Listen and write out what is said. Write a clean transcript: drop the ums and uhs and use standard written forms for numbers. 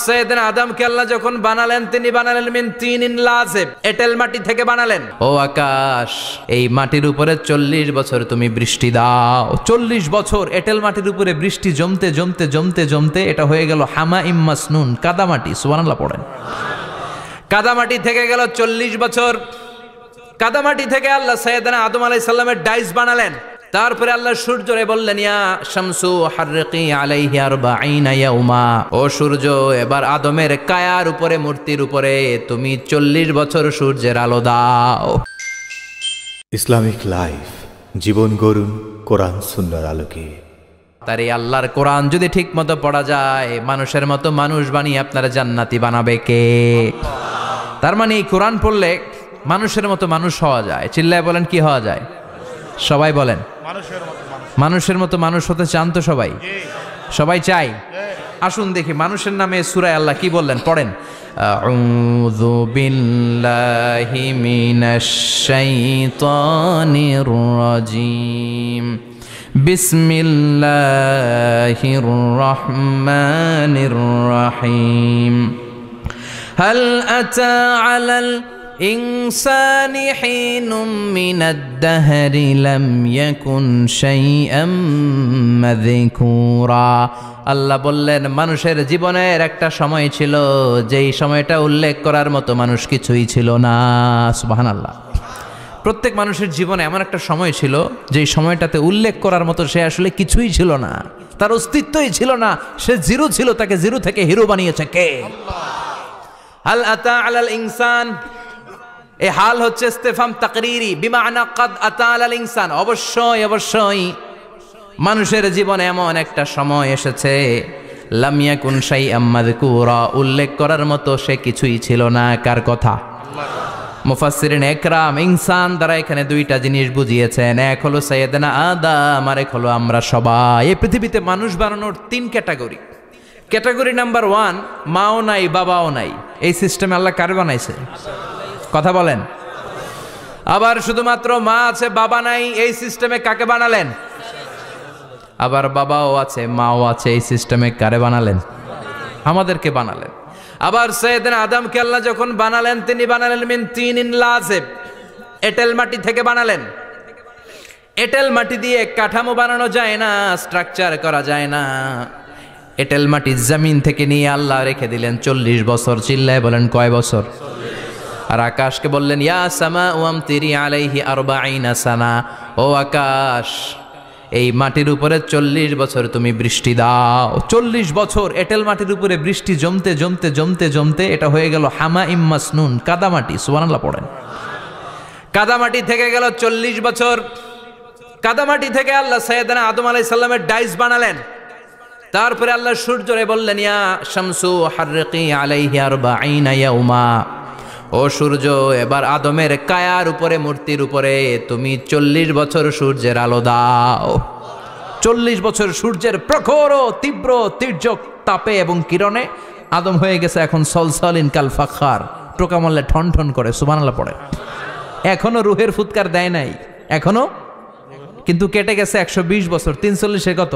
সাইয়েদনা আদমকে আল্লাহ যখন বানালেন তিনি বানালেন মিন তিনিন লাযিব, এঁটেল মাটি থেকে বানালেন। ও আকাশ, এই মাটির উপরে 40 বছর তুমি বৃষ্টি দাও। 40 বছর এঁটেল মাটির উপরে বৃষ্টি জমতে জমতে জমতে জমতে এটা হয়ে গেল হামাইম মাসনুন, কাদামাটি। সুবহানাল্লাহ পড়েন। কাদামাটি থেকে গেল 40 বছর। কাদামাটি থেকে আল্লাহ সাইয়েদনা আদম আলাইহিস সালামের ডাইস বানালেন। তারপরে আল্লাহ সূর্যরে বললেন, ইয়া শামসু হাররিকি আলাইহি 40 ইয়াউমা, ও সূর্য এবার আদমের কায়ার উপরে, মূর্তির উপরে তুমি 40 বছর সূর্যের আলো দাও। ইসলামিক লাইফ, জীবন গড়ুন কোরআন সুন্নাহর আলোকে। তার এই আল্লাহর কোরআন যদি ঠিক মতো পড়া যায়, মানুষের মতো মানুষ বানিয়ে আপনারা জান্নাতি বানাবে কে? তার মানে এই কোরআন পড়লে মানুষের মতো মানুষ হওয়া যায়। চিল্লায় বলেন, কি হওয়া যায়? সবাই বলেন, মানুষের মতো মানুষ হতে চান তো সবাই? সবাই চাই? আসুন দেখি মানুষের নামে সূরায় আল্লাহ কি বললেন, পড়েন। আউযু বিল্লাহি মিনাশ শাইতানির রাজিম, বিসমিল্লাহির রহমানির রহিম। হাল আতা আলাল الإنسان حين من الدهر لم يكن شيئا مذكورا। আল্লাহ বললেন, মানুষের জীবনের একটা সময় ছিল যেই সময়টা উল্লেখ করার মতো মানুষ কিছুই ছিল না। সুবহানাল্লাহ। প্রত্যেক মানুষের জীবনে এমন একটা সময় ছিল যেই সময়টাতে উল্লেখ করার মতো সে আসলে কিছুই ছিল না, তার অস্তিত্বই ছিল না, সে জিরো ছিল, তাকে জিরো থেকে হিরো বানিয়েছে কে? হাল আতা আলাল ইনসান, এই হাল হচ্ছে ইস্তেফাম তাকরিরি, বিমানা কাদ আতা আলাল ইনসান, অবশ্যই অবশ্যই মানুষের জীবনে এমন একটা সময় এসেছে, লাম ইয়াকুন শাইআম মাযকুরা, উল্লেখ করার মতো সে কিছুই ছিল না। কার কথা? মুফাসসিরিন একরাম ইনসান দ্বারা এখানে দুইটা জিনিস বুঝিয়েছেন, এক হলো সাইয়েদনা আদম, আর এক হলো আমরা সবাই। এই পৃথিবীতে মানুষ বানানোর 3 ক্যাটাগরি। ক্যাটাগরি নাম্বার 1, মাও নাই বাবাও নাই। এই সিস্টেমে আল্লাহ কার বানাইছে? কথা বলেন। আবার শুধুমাত্র মা আছে বাবা নাই, এই সিস্টেমে কাকে বানালেন? আবার বাবাও আছে মাও আছে, এই সিস্টেমে কারে বানালেন? আমাদেরকে বানালেন। আবার সাইয়েদনা আদমকে আল্লাহ যখন বানালেন তিনি বানালেন মিন তিনিন লাযিব, এঁটেল মাটি থেকে বানালেন। এঁটেল মাটি দিয়ে কাঠামো বানানো যায় না, স্ট্রাকচার করা যায় না। এঁটেল মাটি জমিন থেকে নিয়ে আল্লাহ রেখে দিলেন 40 বছর। চিল্লায় বলেন, কয় বছর? আর আকাশকে বললেন, ইয়া সামা ওয়ামতিরি আলাইহি 40 সানা, ও আকাশ এই মাটির উপরে 40 বছর তুমি বৃষ্টি দাও। 40 বছর এঁটেল মাটির উপরে বৃষ্টি জমতে জমতে জমতে জমতে এটা হয়ে গেল হামাইম মাসনুন, কাদামাটি। সুবহানাল্লাহ পড়েন। কাদামাটি থেকে গেল 40 বছর। কাদামাটি থেকে আল্লাহ সাইয়েদনা আদম আলাইহিস সালামের ডাইস বানালেন। তারপরে আল্লাহ সূর্যরে বললেন, ইয়া শামসু হাররিকি আলাইহি 40 ইয়াউমা, ও সূর্য এবার আদমের কায়ার উপরে, মূর্তির উপরে তুমি 40 বছর সূর্যের আলো দাও। 40 বছর সূর্যের প্রখর ও তীব্র তির্যক তাপে এবং কিরণে আদম হয়ে গেছে এখন সলসলিন কাল ফাখার, টোকা মারলে ঠন ঠন করে। সুবহানাল্লাহ পড়ে। এখনো রুহের ফুৎকার দেয় নাই, এখনো, কিন্তু কেটে গেছে 120 বছর। 340 কত?